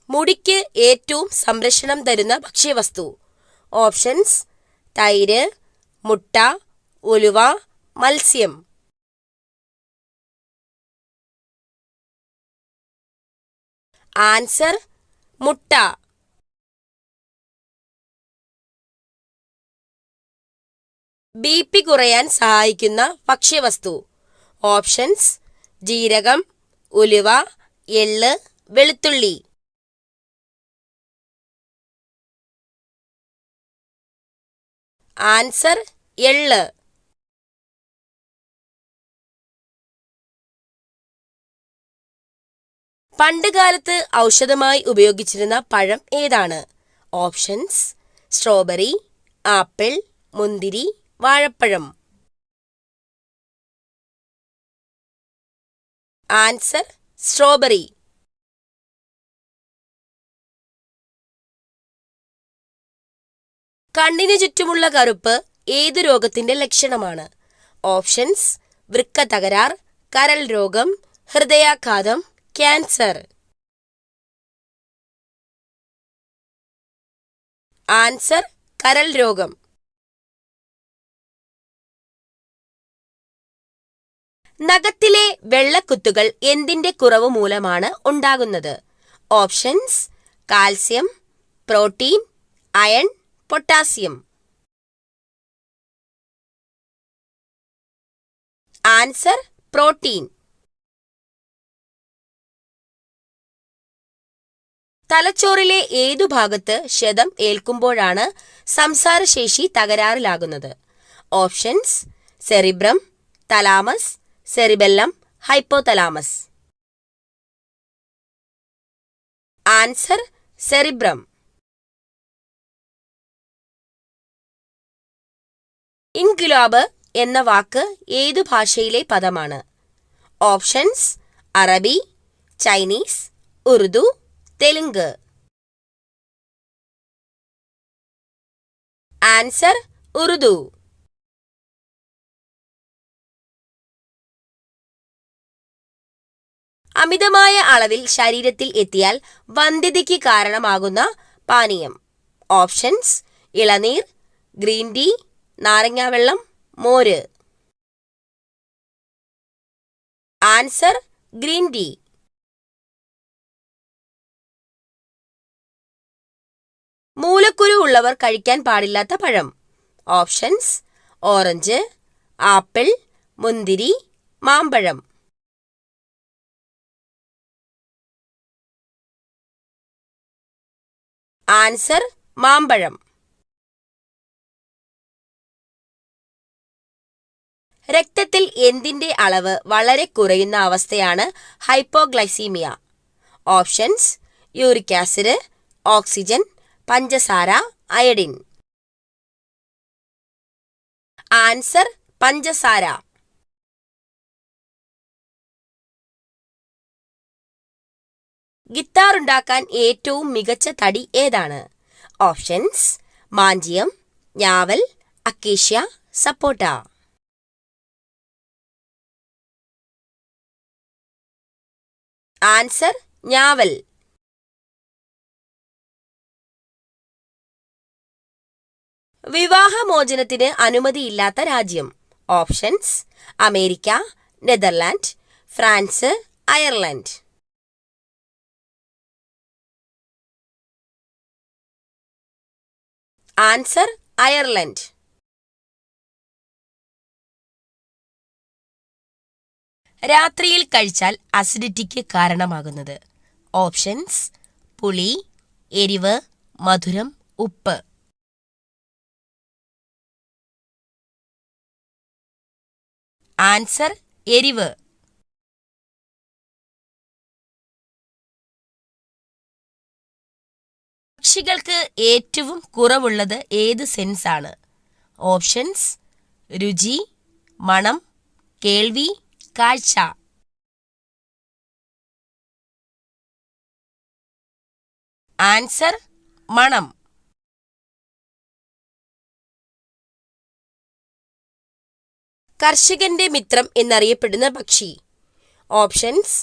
മുടിക്ക് ഏറ്റവും സംരക്ഷണം തരുന്ന ഭക്ഷ്യവസ്തു. ഓപ്ഷൻസ്: തൈര്, മുട്ട, ഉലുവ, മത്സ്യം. ആൻസർ: മുട്ട. ബി.പി കുറയാൻ സഹായിക്കുന്ന ഭക്ഷ്യവസ്തു. ഓപ്ഷൻസ്: ജീരകം, ഉലുവ, എള്ള്, വെളുത്തുള്ളി. ആൻസർ: എള്ള്. പണ്ടുകാലത്ത് ഔഷധമായി ഉപയോഗിച്ചിരുന്ന പഴം ഏതാണ്? ഓപ്ഷൻസ്: സ്ട്രോബെറി, ആപ്പിൾ, മുന്തിരി, വാഴപ്പഴം. Answer: strawberry. കണ്ണിനു ചുറ്റുമുള്ള കറുപ്പ് ഏതു രോഗത്തിന്റെ ലക്ഷണമാണ്? ഓപ്ഷൻസ്: വൃക്ക തകരാർ, കരൾ രോഗം, ഹൃദയാഘാതം, ക്യാൻസർ. ആൻസർ: കരൾ രോഗം. നഖത്തിലെ വെള്ളക്കുത്തുകൾ എന്തിന്റെ കുറവ് മൂലമാണ് ഉണ്ടാകുന്നത്? Options: calcium, protein, iron, potassium. Answer: protein. തലച്ചോറിലെ ഏതു ഭാഗത്ത് ക്ഷതം ഏൽക്കുമ്പോഴാണ് സംസാരശേഷി തകരാറിലാകുന്നത്? Options: cerebrum, thalamus, cerebellum, hypothalamus. Answer: cerebrum. ഇൻക്വിലാബ് എന്ന വാക്ക് ഏതു ഭാഷയിലെ പദമാണ്? ഓപ്ഷൻസ്: അറബി, ചൈനീസ്, ഉറുദു, തെലുങ്ക്. ആൻസർ: ഉറുദു. അമിതമായ അളവിൽ ശരീരത്തിൽ എത്തിയാൽ വന്ധ്യതയ്ക്ക് കാരണമാകുന്ന പാനീയം. ഓപ്ഷൻസ്: ഇളനീർ, ഗ്രീൻ ടീ, നാരങ്ങാവെള്ളം, മോര്. Answer: green tea. മൂലക്കുരു ഉള്ളവർ കഴിക്കാൻ പാടില്ലാത്ത പഴം. ഓപ്ഷൻസ്: ഓറഞ്ച്, ആപ്പിൾ, മുന്തിരി, മാമ്പഴം. ആൻസർ: മാമ്പഴം. രക്തത്തിൽ എന്തിന്റെ അളവ് വളരെ കുറയുന്ന അവസ്ഥയാണ് hypoglycaemia? Options: uric acid, oxygen, പഞ്ചസാര, അയഡിൻ. ആൻസർ: പഞ്ചസാര. ഗിത്താർ ഉണ്ടാക്കാൻ ഏറ്റവും മികച്ച തടി ഏതാണ്? ഓപ്ഷൻസ്: മാഞ്ചിയം, ഞാവൽ, അക്കേഷ്യ, സപ്പോട്ട. ആൻസർ: ഞാവൽ. വിവാഹമോചനത്തിന് അനുമതിയില്ലാത്ത രാജ്യം. Options: America, Netherland, France, Ireland. Answer: Ireland. രാത്രിയിൽ കഴിച്ചാൽ അസിഡിറ്റിക്ക് കാരണമാകുന്നത്? ഓപ്ഷൻസ്: പുളി, എരിവ്, മധുരം, ഉപ്പ്. ആൻസർ: എരിവ്. പക്ഷികൾക്ക് ഏറ്റവും കുറവുള്ളത് ഏത് സെൻസ് ആണ്? ഓപ്ഷൻസ്: രുചി, മണം, കേൾവി, കാഴ്ച. ആൻസർ: മണം. കർഷകന്റെ മിത്രം എന്നറിയപ്പെടുന്ന പക്ഷി. ഓപ്ഷൻസ്: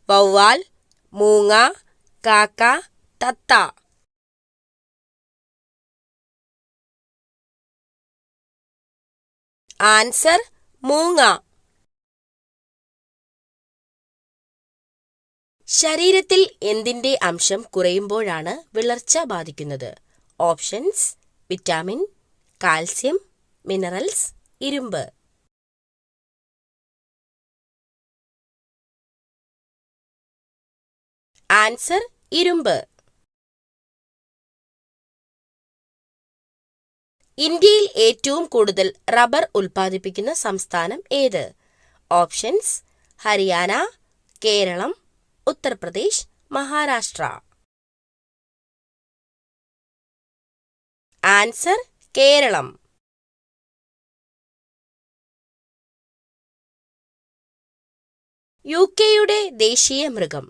വവ്വാൽ, മൂങ്ങ, കാക്ക, തത്ത. ആൻസർ മൂങ്ങ. ശരീരത്തിൽ എന്തിന്റെ അംശം കുറയുമ്പോഴാണ് വിളർച്ച ബാധിക്കുന്നത്? ഓപ്ഷൻസ്: വിറ്റാമിൻ, കാൽസ്യം, മിനറൽസ്, ഇരുമ്പ്. ആൻസർ ഇരുമ്പ്. ഇന്ത്യയിൽ ഏറ്റവും കൂടുതൽ റബ്ബർ ഉൽപ്പാദിപ്പിക്കുന്ന സംസ്ഥാനം ഏത്? ഓപ്ഷൻസ്: ഹരിയാന, കേരളം, ഉത്തർപ്രദേശ്, മഹാരാഷ്ട്ര. ആൻസർ കേരളം. യുകെയുടെ ദേശീയ മൃഗം?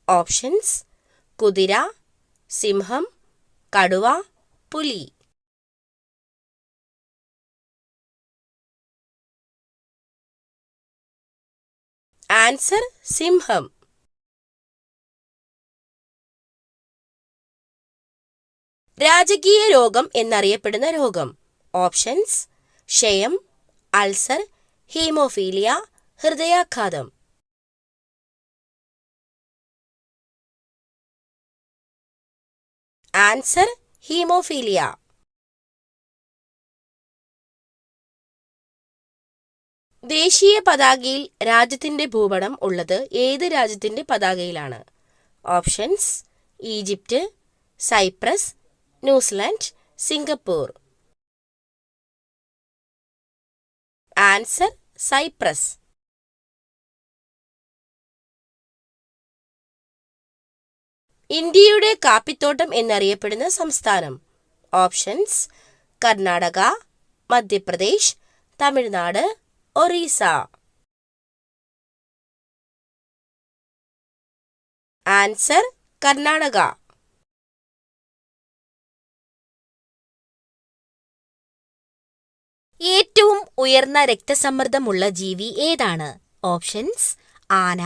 ഓപ്ഷൻസ്: കുതിര, സിംഹം, കടുവ, പുലി. ആൻസർ സിംഹം. രാജകീയ രോഗം എന്നറിയപ്പെടുന്ന രോഗം? ഓപ്ഷൻസ്: ക്ഷയം, അൾസർ, ഹീമോഫീലിയ, ഹൃദയാഘാതം. Answer haemophilia. ദേശീയ പതാകയിൽ രാജ്യത്തിന്റെ ഭൂപടം ഉള്ളത് ഏത് രാജ്യത്തിന്റെ പതാകയിലാണ്? Options: Egypt, Cyprus, New Zealand, Singapore. Answer Cyprus. ഇന്ത്യയുടെ കാപ്പിത്തോട്ടം എന്നറിയപ്പെടുന്ന സംസ്ഥാനം? ഓപ്ഷൻസ്: കർണാടക, മധ്യപ്രദേശ്, തമിഴ്നാട്, ഒറീസ. ആൻസർ കർണാടക. ഏറ്റവും ഉയർന്ന രക്തസമ്മർദ്ദമുള്ള ജീവി ഏതാണ്? ഓപ്ഷൻസ്: ആന,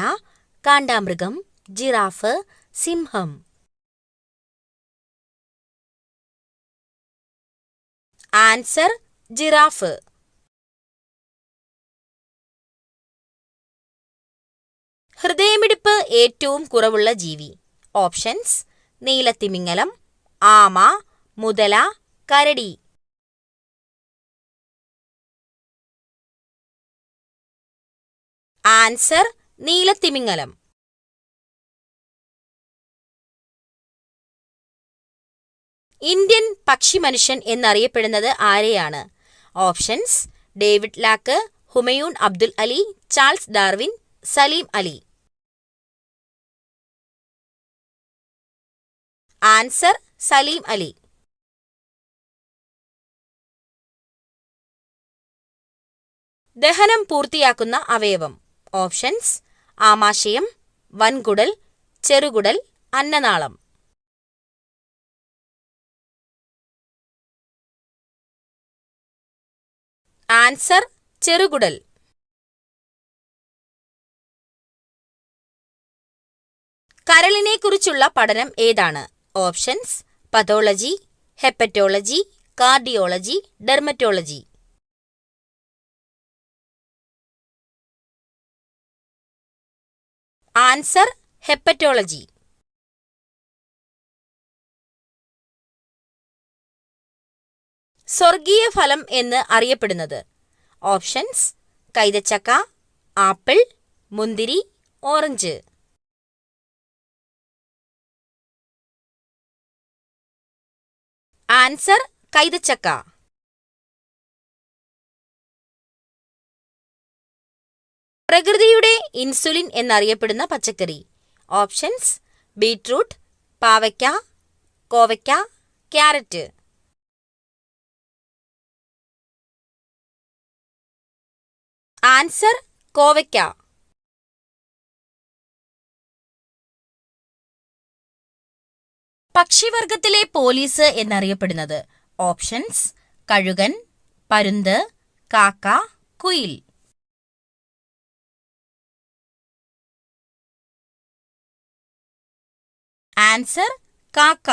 കാണ്ടാമൃഗം, ജിറാഫ്, സിംഹം. Answer giraffe. ഹൃദയമിടിപ്പ് ഏറ്റവും കുറവുള്ള ജീവി? ഓപ്ഷൻസ്: നീലത്തിമിംഗലം, ആമ, മുതല, കരടി. ആൻസർ നീലത്തിമിംഗലം. ഇന്ത്യൻ പക്ഷിമനുഷ്യൻ എന്നറിയപ്പെടുന്നത് ആരെയാണ്? Options: David Lack, Humayun Abdul Ali, Charles Darwin, Salim Ali. Answer Salim Ali. ദഹനം പൂർത്തിയാക്കുന്ന അവയവം? ഓപ്ഷൻസ്: ആമാശയം, വൻകുടൽ, ചെറുകുടൽ, അന്നനാളം. ആൻസർ ചെറുകുടൽ. കരളിനെ കുറിച്ചുള്ള പഠനം ഏതാണ്? Options: pathology, hepatology, cardiology, dermatology. Answer hepatology. സ്വർഗീയ ഫലം എന്ന് അറിയപ്പെടുന്നത്? ഓപ്ഷൻസ്: കൈതച്ചക്ക, ആപ്പിൾ, മുന്തിരി, ഓറഞ്ച്. ആൻസർ കൈതച്ചക്ക. പ്രകൃതിയുടെ ഇൻസുലിൻ എന്നറിയപ്പെടുന്ന പച്ചക്കറി? ഓപ്ഷൻസ്: ബീറ്റ്റൂട്ട്, പാവയ്ക്ക, കോവയ്ക്ക, ക്യാരറ്റ്. ആൻസർ കോവയ്ക്ക. പക്ഷിവർഗത്തിലെ പോലീസ് എന്നറിയപ്പെടുന്നത്? ഓപ്ഷൻസ്: കഴുകൻ, പരുന്ത്, കാക്ക, കുയിൽ. ആൻസർ കാക്ക.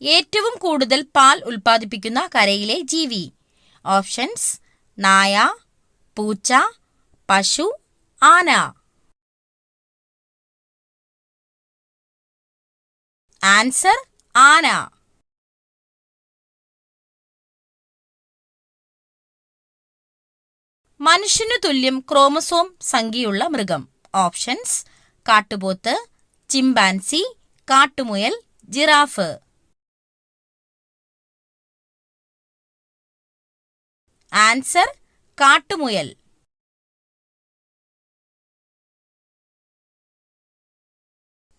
ഏറ്റവും കൂടുതൽ പാൽ ഉൽപ്പാദിപ്പിക്കുന്ന കരയിലെ ജീവി. ഓപ്ഷൻസ്: നായ, പൂച്ച, പശു, ആന. ആൻസർ: ആന. മനുഷ്യനു തുല്യം ക്രോമസോം സംഖ്യയുള്ള മൃഗം. ഓപ്ഷൻസ്: കാട്ടുപോത്ത്, ചിമ്പാൻസി, കാട്ടുമുയൽ, ജിറാഫ്. ആൻസർ: കാട്ടുമുയൽ.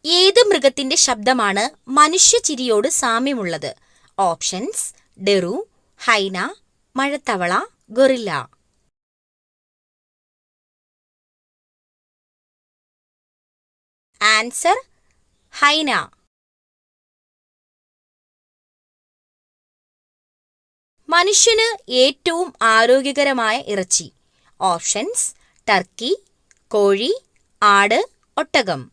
ഏത് മൃഗത്തിന്റെ ശബ്ദമാണ് മനുഷ്യചിരിയോട് സാമ്യമുള്ളത്? ഓപ്ഷൻസ്: ഡെറു, ഹൈന, മഴത്തവള, ഗൊറില്ല. Answer: hyena. മനുഷ്യന് ഏറ്റവും ആരോഗ്യകരമായ ഇറച്ചി. ഓപ്ഷൻസ്: ടർക്കി, കോഴി, ആട്, ഒട്ടകം.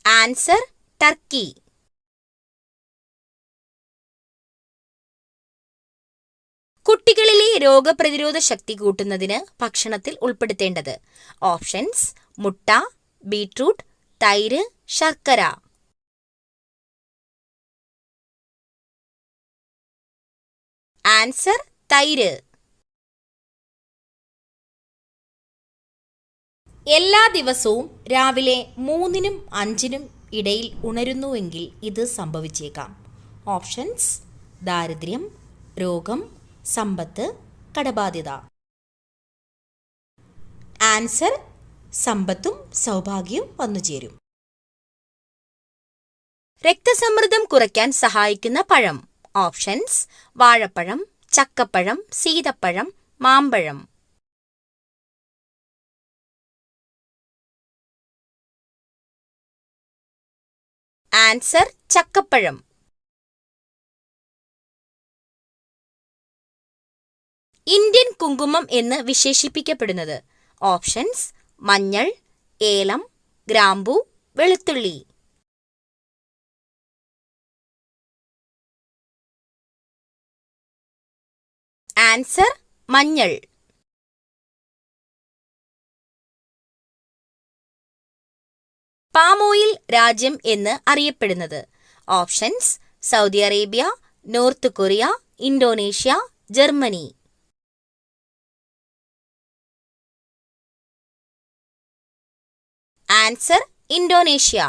Answer: turkey. കുട്ടികളിലെ രോഗപ്രതിരോധ ശക്തി കൂട്ടുന്നതിന് ഭക്ഷണത്തിൽ ഉൾപ്പെടുത്തേണ്ടത്. ഓപ്ഷൻസ്: മുട്ട, ബീട്രൂട്ട്, തൈര്, ശർക്കര. ആൻസർ: തൈര്. എല്ലാ ദിവസവും രാവിലെ 3-നും 5-നും ഇടയിൽ ഉണരുന്നുവെങ്കിൽ ഇത് സംഭവിച്ചേക്കാം. ഓപ്ഷൻസ്: ദാരിദ്ര്യം, രോഗം, സമ്പത്ത്, കടബാധ്യത. ആൻസർ: സമ്പത്തും സൗഭാഗ്യവും വന്നുചേരും. രക്തസമ്മർദ്ദം കുറയ്ക്കാൻ സഹായിക്കുന്ന പഴം. ഓപ്ഷൻസ്: വാഴപ്പഴം, ചക്കപ്പഴം, സീതപ്പഴം, മാമ്പഴം. ആൻസർ: ചക്കപ്പഴം. ഇന്ത്യൻ കുങ്കുമം എന്ന് വിശേഷിപ്പിക്കപ്പെടുന്നത്. ഓപ്ഷൻസ്: മഞ്ഞൾ, ഏലം, ഗ്രാമ്പൂ, വെളുത്തുള്ളി. ആൻസർ: മഞ്ഞൾ. പാം ഓയിൽ രാജ്യം എന്ന് അറിയപ്പെടുന്നത്. Options: Saudi Arabia, north Korea, Indonesia, Germany. Answer: Indonesia.